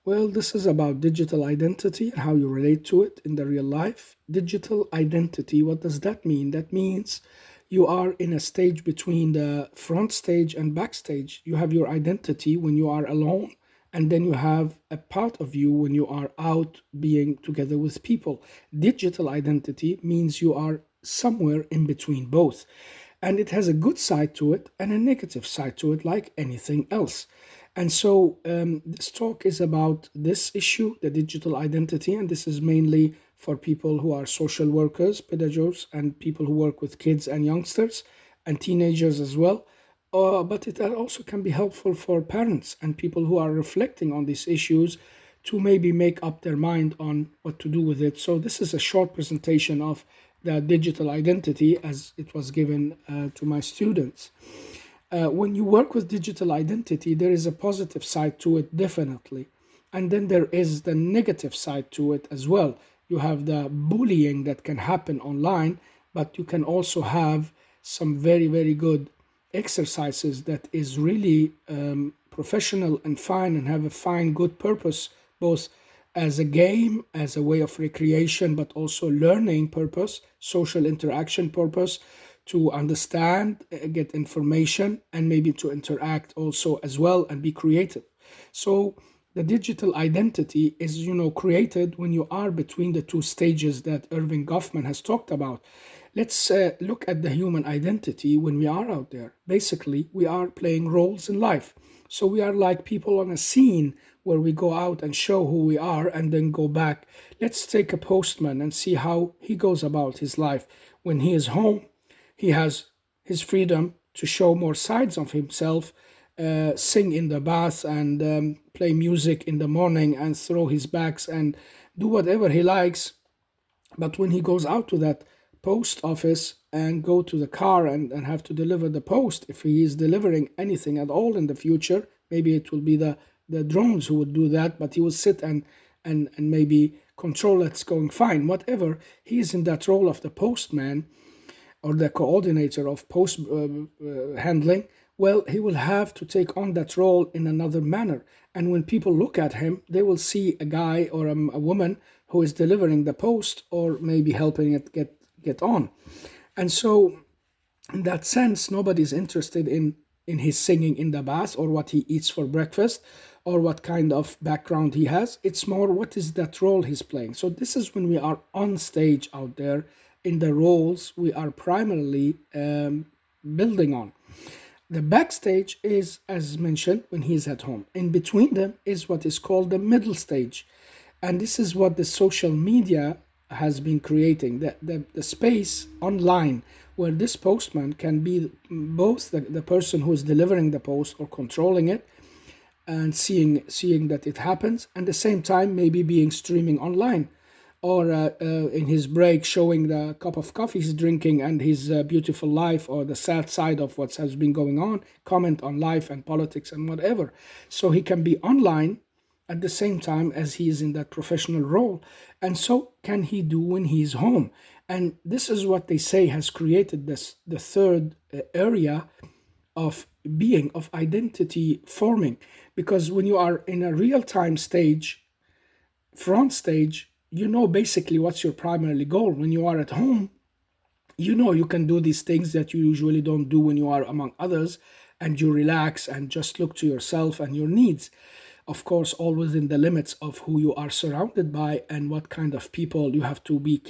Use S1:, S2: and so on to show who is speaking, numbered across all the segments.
S1: Well, this is about digital identity and how you relate to it in the real life. Digital identity, what does that mean? That means you are in a stage between the front stage and backstage. You have your identity when you are alone, and then you have a part of you when you are out being together with people. Digital identity means you are somewhere in between both. And it has a good side to it and a negative side to it, like anything else. And so this talk is about this issue, the digital identity, and this is mainly for people who are social workers, pedagogues, and people who work with kids and youngsters and teenagers as well. But it also can be helpful for parents and people who are reflecting on these issues to maybe make up their mind on what to do with it. So, this is a short presentation of the digital identity as it was given to my students. When you work with digital identity, there is a positive side to it, definitely. And then there is the negative side to it as well. You have the bullying that can happen online, but you can also have some very, very good exercises that is really professional and fine and have a fine, good purpose, both as a game, as a way of recreation, but also learning purpose, social interaction purpose, to understand, get information, and maybe to interact also as well and be creative. So the digital identity is, created when you are between the two stages that Irving Goffman has talked about. Let's look at the human identity when we are out there. Basically, we are playing roles in life. So we are like people on a scene where we go out and show who we are and then go back. Let's take a postman and see how he goes about his life. When he is home, he has his freedom to show more sides of himself, sing in the bath and play music in the morning and throw his bags and do whatever he likes. But when he goes out to that post office and go to the car and have to deliver the post, if he is delivering anything at all in the future, maybe it will be the drones who would do that, but he will sit and maybe control it's going fine. Whatever, he is in that role of the postman or the coordinator of post handling. Well, he will have to take on that role in another manner. And when people look at him, they will see a guy or a woman who is delivering the post or maybe helping it get on. And so, in that sense, nobody's interested in his singing in the bath or what he eats for breakfast or what kind of background he has. It's more what is that role he's playing. So this is when we are on stage out there in the roles we are primarily building on. The backstage is, as mentioned, when he's at home. In between them is what is called the middle stage. And this is what the social media has been creating the space online where this postman can be both the person who is delivering the post or controlling it and seeing that it happens, and at the same time maybe being streaming online or in his break showing the cup of coffee he's drinking and his beautiful life or the sad side of what has been going on, comment on life and politics and whatever. So he can be online at the same time as he is in that professional role. And so can he do when he's home. And this is what they say has created this the third area of being, of identity forming. Because when you are in a real-time stage, front stage, you know basically what's your primary goal. When you are at home, you know you can do these things that you usually don't do when you are among others, and you relax and just look to yourself and your needs. Of course, all within the limits of who you are surrounded by and what kind of people you have to be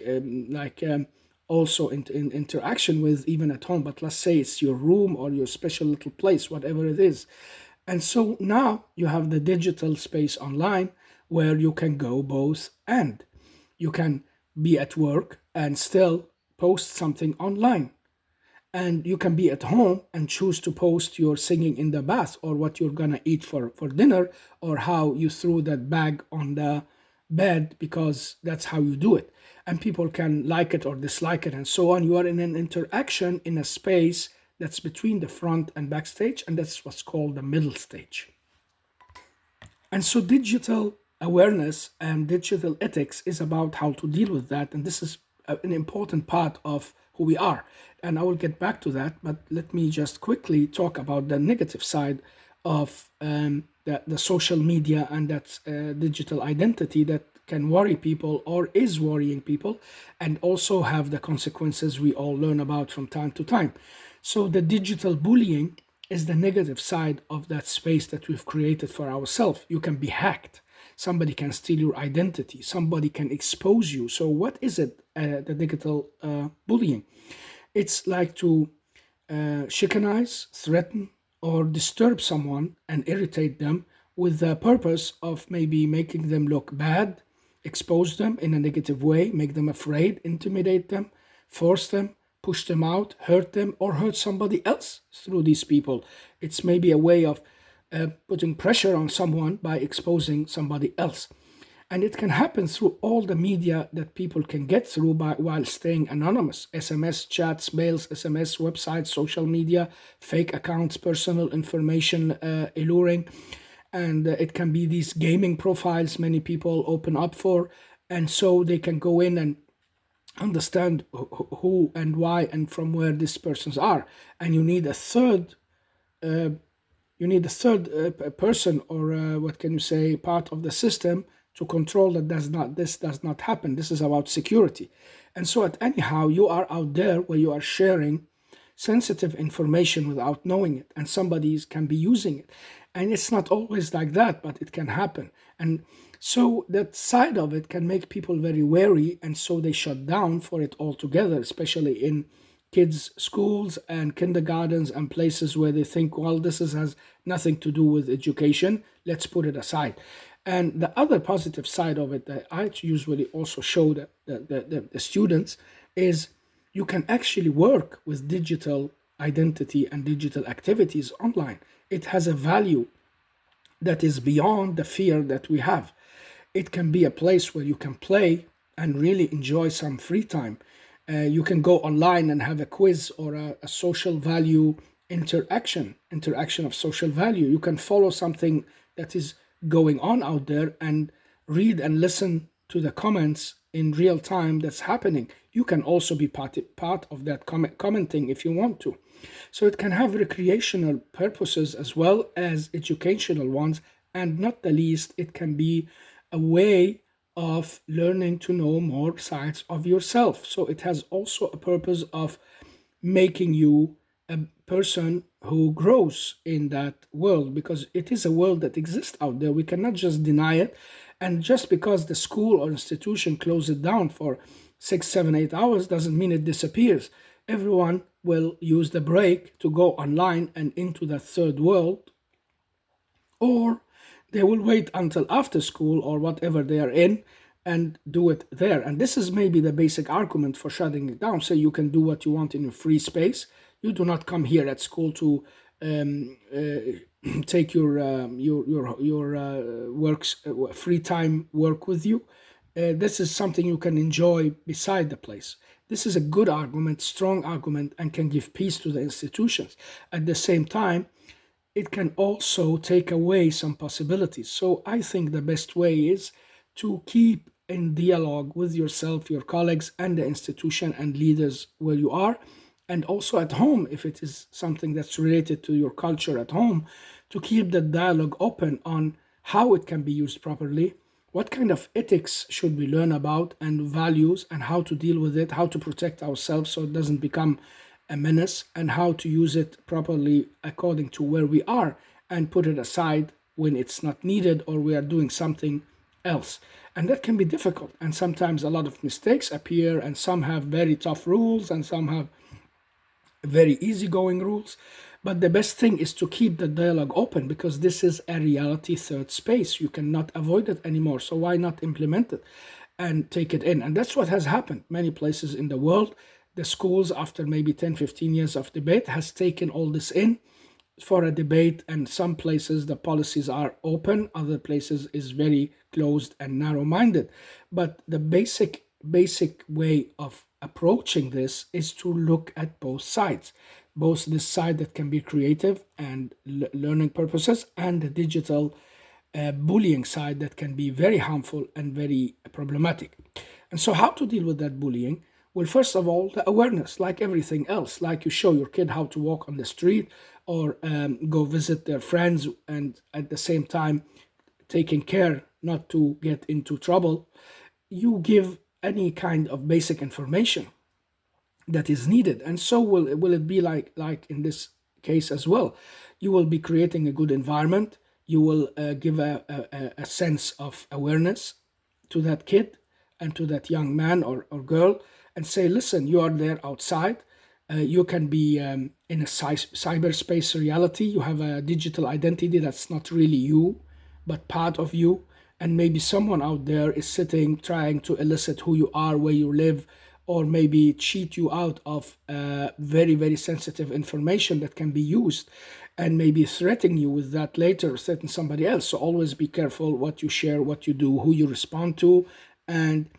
S1: also in interaction with, even at home. But let's say it's your room or your special little place, whatever it is. And so now you have the digital space online where you can go both and. You can be at work and still post something online. And you can be at home and choose to post your singing in the bath or what you're gonna eat for dinner or how you threw that bag on the bed because that's how you do it. And people can like it or dislike it and so on. You are in an interaction in a space that's between the front and backstage, and that's what's called the middle stage. And so digital awareness and digital ethics is about how to deal with that. And this is an important part of who we are. And I will get back to that, but let me just quickly talk about the negative side of the social media and that digital identity that can worry people or is worrying people, and also have the consequences we all learn about from time to time. So the digital bullying is the negative side of that space that we've created for ourselves. You can be hacked. Somebody can steal your identity. Somebody can expose you. So what is it, the digital bullying? It's like to chickenize, threaten, or disturb someone and irritate them with the purpose of maybe making them look bad, expose them in a negative way, make them afraid, intimidate them, force them, push them out, hurt them, or hurt somebody else through these people. It's maybe a way of putting pressure on someone by exposing somebody else. And it can happen through all the media that people can get through while staying anonymous: SMS, chats, mails, SMS, websites, social media, fake accounts, personal information alluring. And it can be these gaming profiles many people open up for. And so they can go in and understand who and why and from where these persons are. And you need a third person, or what can you say, part of the system to control that this does not happen. This is about security. And so at anyhow, you are out there where you are sharing sensitive information without knowing it, and somebody can be using it. And it's not always like that, but it can happen. And so that side of it can make people very wary, and so they shut down for it altogether, especially in kids' schools and kindergartens and places where they think, well, has nothing to do with education, let's put it aside. And the other positive side of it that I usually also show the students is you can actually work with digital identity and digital activities online. It has a value that is beyond the fear that we have. It can be a place where you can play and really enjoy some free time. You can go online and have a quiz or a social value interaction of social value. You can follow something that is going on out there and read and listen to the comments in real time that's happening. You can also be part of that commenting if you want to. So it can have recreational purposes as well as educational ones, and not the least, it can be a way of learning to know more sides of yourself. So it has also a purpose of making you a person who grows in that world, because it is a world that exists out there. We cannot just deny it. And just because the school or institution closes it down for 6, 7, 8 hours doesn't mean it disappears. Everyone will use the break to go online and into that third world, or they will wait until after school or whatever they are in and do it there. And this is maybe the basic argument for shutting it down. So you can do what you want in your free space. You do not come here at school to take your works free time work with you. This is something you can enjoy beside the place. This is a good argument, strong argument, and can give peace to the institutions. At the same time, it can also take away some possibilities. So I think the best way is to keep in dialogue with yourself, your colleagues, and the institution and leaders where you are, and also at home, if it is something that's related to your culture at home, to keep the dialogue open on how it can be used properly, what kind of ethics should we learn about, and values, and how to deal with it, how to protect ourselves so it doesn't become a menace, and how to use it properly according to where we are, and put it aside when it's not needed or we are doing something else. And that can be difficult, and sometimes a lot of mistakes appear, and some have very tough rules and some have very easygoing rules. But the best thing is to keep the dialogue open, because this is a reality third space. You cannot avoid it anymore. So why not implement it and take it in? And that's what has happened many places in the world. The schools, after maybe 10, 15 years of debate, has taken all this in for a debate. And some places the policies are open, other places is very closed and narrow-minded. But the basic way of approaching this is to look at both sides, both this side that can be creative and learning purposes, and the digital bullying side that can be very harmful and very problematic. And so how to deal with that bullying? Well, first of all, the awareness, like everything else, like you show your kid how to walk on the street or go visit their friends, and at the same time taking care not to get into trouble, you give any kind of basic information that is needed. And so will it be like in this case as well. You will be creating a good environment. You will give a sense of awareness to that kid and to that young man or girl, and say, listen, you are there outside. You can be in a cyberspace reality. You have a digital identity that's not really you, but part of you. And maybe someone out there is sitting trying to elicit who you are, where you live, or maybe cheat you out of very, very sensitive information that can be used, and maybe threaten you with that later, threaten somebody else. So always be careful what you share, what you do, who you respond to. And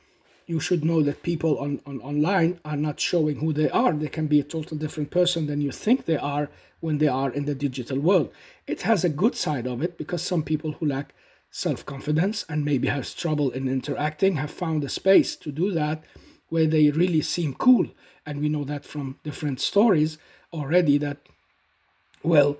S1: you should know that people on online are not showing who they are. They can be a total different person than you think they are when they are in the digital world. It has a good side of it, because some people who lack self-confidence and maybe has trouble in interacting have found a space to do that where they really seem cool. And we know that from different stories already, that, well,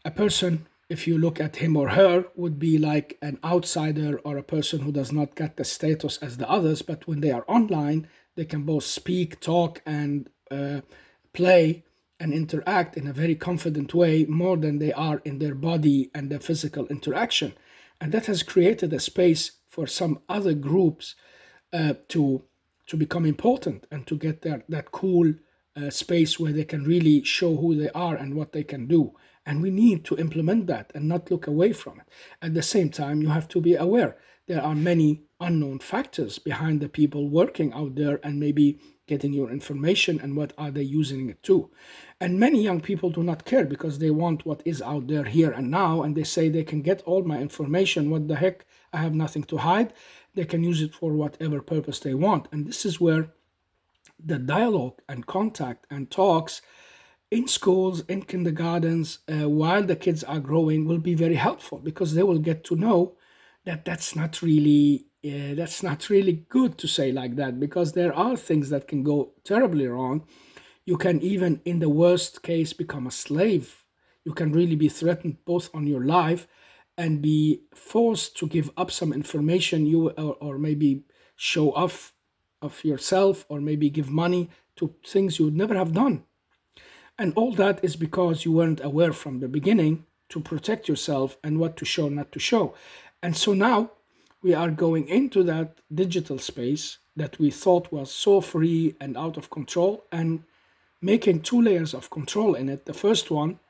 S1: a person, if you look at him or her, would be like an outsider or a person who does not get the status as the others. But when they are online, they can both speak, talk, and play and interact in a very confident way, more than they are in their body and their physical interaction. And that has created a space for some other groups to become important and to get that cool space where they can really show who they are and what they can do. And we need to implement that and not look away from it. At the same time, you have to be aware there are many unknown factors behind the people working out there and maybe getting your information, and what are they using it to. And many young people do not care, because they want what is out there here and now, and they say they can get all my information. What the heck? I have nothing to hide. They can use it for whatever purpose they want. And this is where the dialogue and contact and talks in schools, in kindergartens, while the kids are growing, will be very helpful, because they will get to know that that's not really good to say like that, because there are things that can go terribly wrong. You can even, in the worst case, become a slave. You can really be threatened both on your life and be forced to give up some information, or maybe show off of yourself, or maybe give money to things you would never have done. And all that is because you weren't aware from the beginning to protect yourself and what to show, not to show. And so now we are going into that digital space that we thought was so free and out of control, and making two layers of control in it. The first one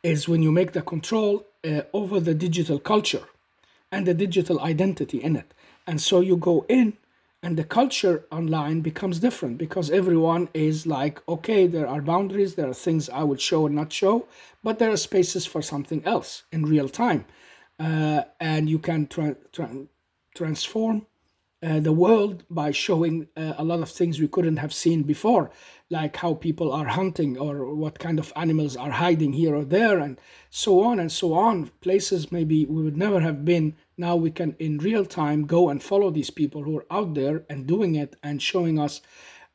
S1: is when you make the control over the digital culture and the digital identity in it. And so you go in, and the culture online becomes different, because everyone is like, okay, there are boundaries, there are things I would show and not show, but there are spaces for something else in real time. And you can transform the world by showing a lot of things we couldn't have seen before, like how people are hunting, or what kind of animals are hiding here or there, and so on and so on. Places maybe we would never have been. Now we can, in real time, go and follow these people who are out there and doing it and showing us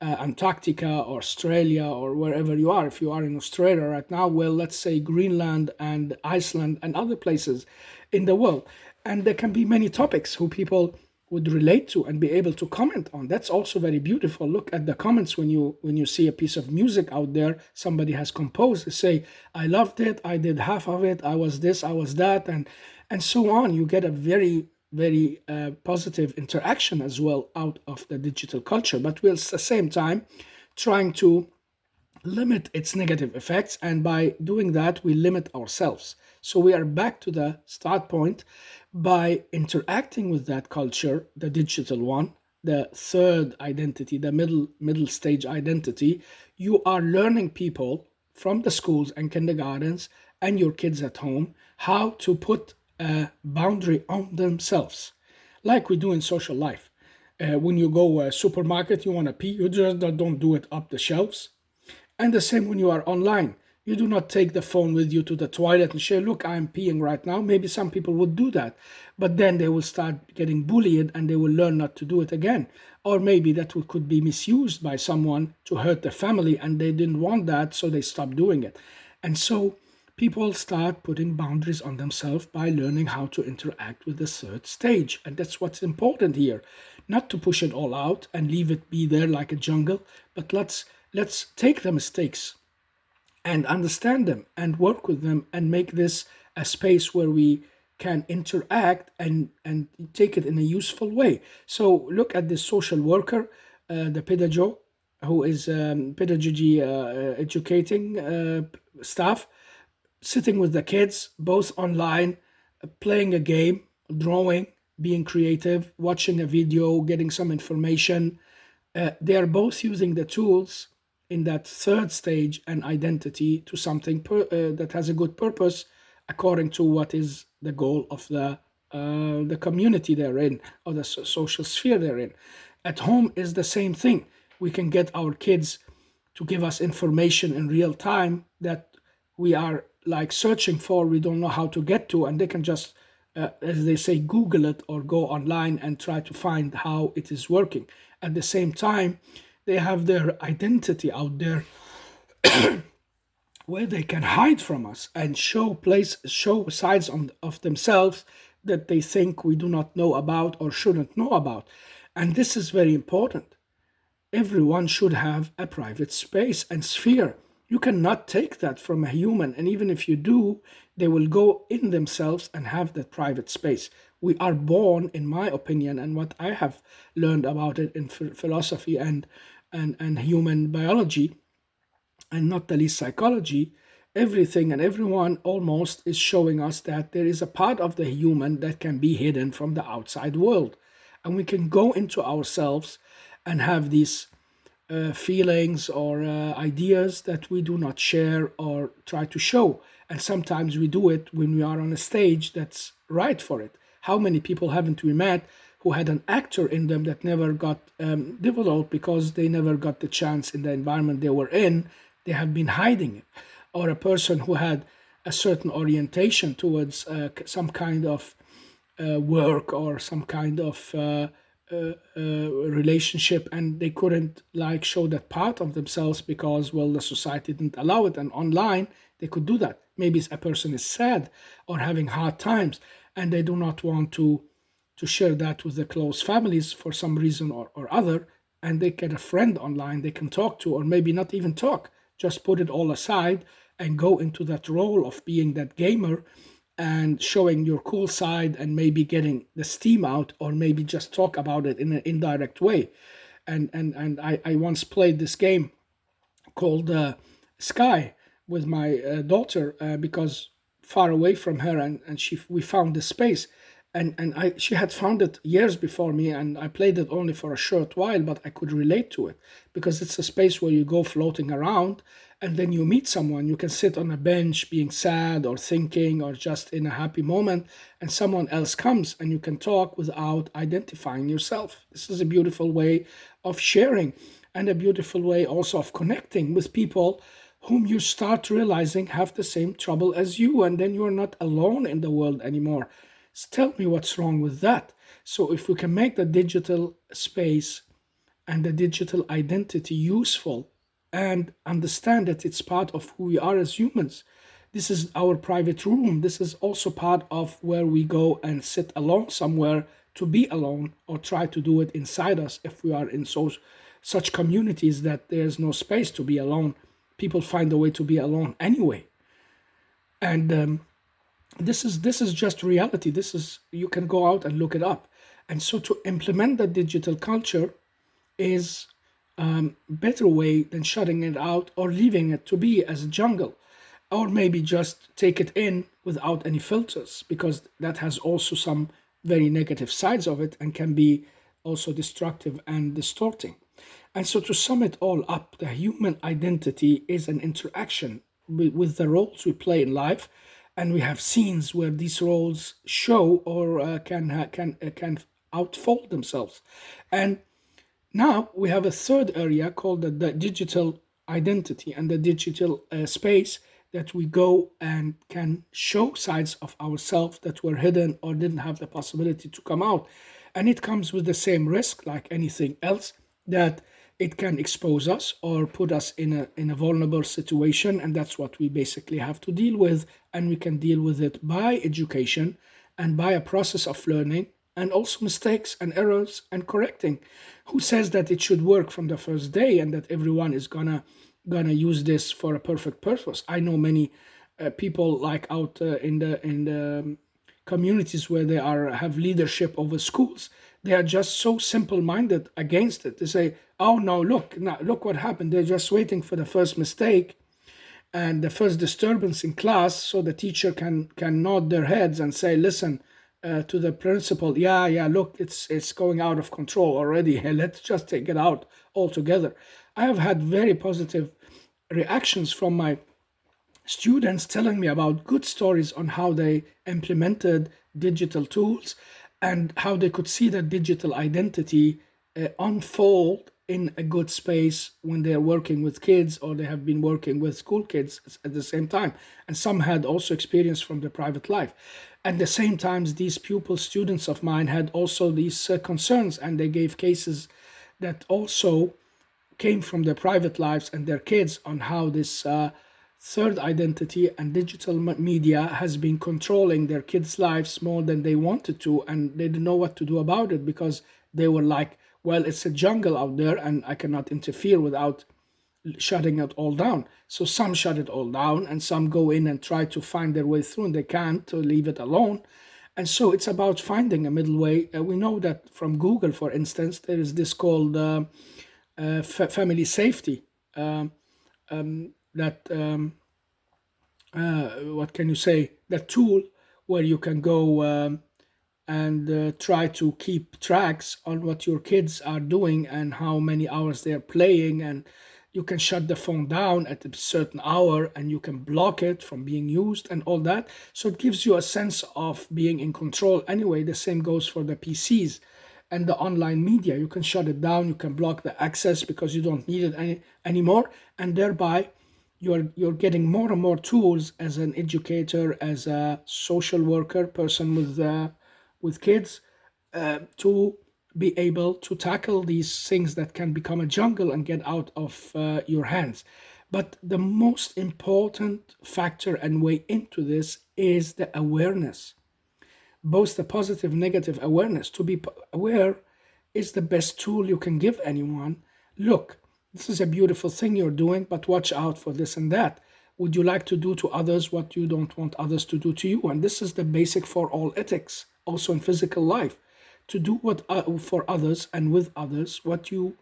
S1: Antarctica or Australia or wherever you are. If you are in Australia right now, well, let's say Greenland and Iceland and other places in the world. And there can be many topics who people would relate to and be able to comment on. That's also very beautiful. Look at the comments when you see a piece of music out there somebody has composed. They say, I loved it, I did half of it, I was this, I was that, and so on. You get a very, very positive interaction as well out of the digital culture, but we're at the same time trying to limit its negative effects, and by doing that we limit ourselves. So we are back to the start point. By interacting with that culture, the digital one, the third identity, the middle stage identity, you are learning people from the schools and kindergartens and your kids at home how to put a boundary on themselves, like we do in social life. When you go to a supermarket, you want to pee, you just don't do it up the shelves. And the same when you are online. You do not take the phone with you to the toilet and share, look, I'm peeing right now. Maybe some people would do that, but then they will start getting bullied and they will learn not to do it again. Or maybe that could be misused by someone to hurt their family and they didn't want that, so they stopped doing it. And so people start putting boundaries on themselves by learning how to interact with the third stage. And that's what's important here. Not to push it all out and leave it be there like a jungle, but let's take the mistakes and understand them and work with them and make this a space where we can interact and take it in a useful way. So look at this social worker, the pedagogue, who is pedagogy educating staff, sitting with the kids, both online, playing a game, drawing, being creative, watching a video, getting some information. They are both using the tools in that third stage and identity to something that has a good purpose according to what is the goal of the community they're in or the social sphere they're in. At home is the same thing. We can get our kids to give us information in real time that we are like searching for, we don't know how to get to, and they can just, as they say, Google it or go online and try to find how it is working. At the same time, they have their identity out there where they can hide from us and show sides of themselves that they think we do not know about or shouldn't know about. And this is very important. Everyone should have a private space and sphere. You cannot take that from a human, and even if you do, they will go in themselves and have that private space. We are born, in my opinion, and what I have learned about it in philosophy and human biology, and not the least psychology, everything and everyone almost is showing us that there is a part of the human that can be hidden from the outside world. And we can go into ourselves and have these feelings or ideas that we do not share or try to show. And sometimes we do it when we are on a stage that's right for it. How many people haven't we met who had an actor in them that never got developed because they never got the chance in the environment they were in? They have been hiding it. Or a person who had a certain orientation towards some kind of work or some kind of relationship, and they couldn't like show that part of themselves because, well, the society didn't allow it, and online they could do that. Maybe a person is sad or having hard times and they do not want to share that with their close families for some reason or other, and they get a friend online they can talk to, or maybe not even talk, just put it all aside and go into that role of being that gamer and showing your cool side and maybe getting the steam out, or maybe just talk about it in an indirect way. And I once played this game called Sky with my daughter because far away from her, and we found this space, and she had found it years before me, and I played it only for a short while, but I could relate to it because it's a space where you go floating around and then you meet someone. You can sit on a bench being sad or thinking or just in a happy moment, and someone else comes and you can talk without identifying yourself. This is a beautiful way of sharing and a beautiful way also of connecting with people whom you start realizing have the same trouble as you, and then you're not alone in the world anymore. Tell me what's wrong with that. So, if we can make the digital space and the digital identity useful and understand that it's part of who we are as humans, this is our private room. This is also part of where we go and sit alone somewhere to be alone, or try to do it inside us if we are in such communities that there's no space to be alone. People find a way to be alone anyway. And this is just reality. This is, you can go out and look it up. And so to implement the digital culture is better way than shutting it out or leaving it to be as a jungle, or maybe just take it in without any filters, because that has also some very negative sides of it and can be also destructive and distorting. And so to sum it all up, the human identity is an interaction with the roles we play in life, and we have scenes where these roles show or can outfold themselves. And now we have a third area called the digital identity and the digital space that we go and can show sides of ourselves that were hidden or didn't have the possibility to come out. And it comes with the same risk like anything else, that it can expose us or put us in a vulnerable situation, and that's what we basically have to deal with. And we can deal with it by education and by a process of learning, and also mistakes and errors and correcting. Who says that it should work from the first day and that everyone is gonna use this for a perfect purpose? I know many people like out in the communities where they are have leadership over schools. They are just so simple-minded against it. They say, "Oh no, look, now look what happened. They're just waiting for the first mistake and the first disturbance in class, so the teacher can nod their heads and say, listen, to the principal, yeah, look, it's going out of control already. Let's just take it out altogether." I have had very positive reactions from my students telling me about good stories on how they implemented digital tools and how they could see that digital identity unfold in a good space when they're working with kids or they have been working with school kids at the same time. And some had also experience from their private life. At the same times, these pupil students of mine had also these concerns, and they gave cases that also came from their private lives and their kids on how this third identity and digital media has been controlling their kids' lives more than they wanted to, and they didn't know what to do about it because they were like, well, it's a jungle out there and I cannot interfere without shutting it all down. So some shut it all down and some go in and try to find their way through, and they can't, to leave it alone. And so it's about finding a middle way. We know that from Google, for instance, there is this called family safety. That what can you say? That tool where you can go and try to keep tracks on what your kids are doing and how many hours they're playing, and you can shut the phone down at a certain hour and you can block it from being used and all that. So it gives you a sense of being in control. Anyway, the same goes for the PCs and the online media. You can shut it down, you can block the access because you don't need it anymore, and thereby you're getting more and more tools as an educator, as a social worker, person with kids, to be able to tackle these things that can become a jungle and get out of your hands. But the most important factor and way into this is the awareness, both the positive and negative awareness. To be aware is the best tool you can give anyone. Look, this is a beautiful thing you're doing, but watch out for this and that. Would you like to do to others what you don't want others to do to you? And this is the basic for all ethics, also in physical life. To do what for others and with others what you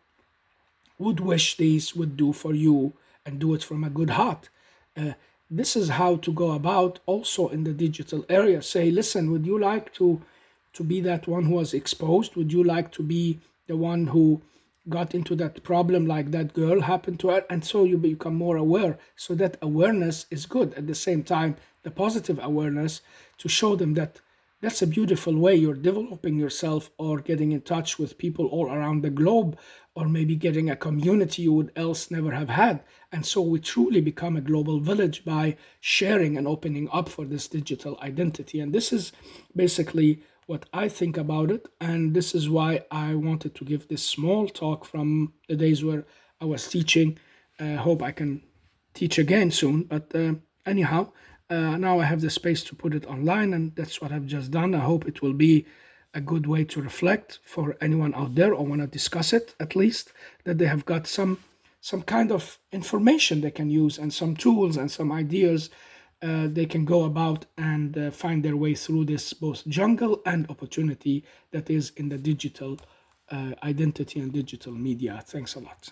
S1: would wish these would do for you, and do it from a good heart. Uh, this is how to go about also in the digital area. Say, listen, would you like to be that one who was exposed? Would you like to be the one who got into that problem like that girl happened to her? And so you become more aware. So that awareness is good. At the same time, the positive awareness to show them that that's a beautiful way you're developing yourself, or getting in touch with people all around the globe, or maybe getting a community you would else never have had. And so we truly become a global village by sharing and opening up for this digital identity. And this is basically what I think about it. And this is why I wanted to give this small talk from the days where I was teaching. Hope I can teach again soon. But anyhow, now I have the space to put it online, and that's what I've just done. I hope it will be a good way to reflect for anyone out there, or want to discuss it at least, that they have got some kind of information they can use, and some tools and some ideas they can go about and find their way through this both jungle and opportunity that is in the digital identity and digital media. Thanks a lot.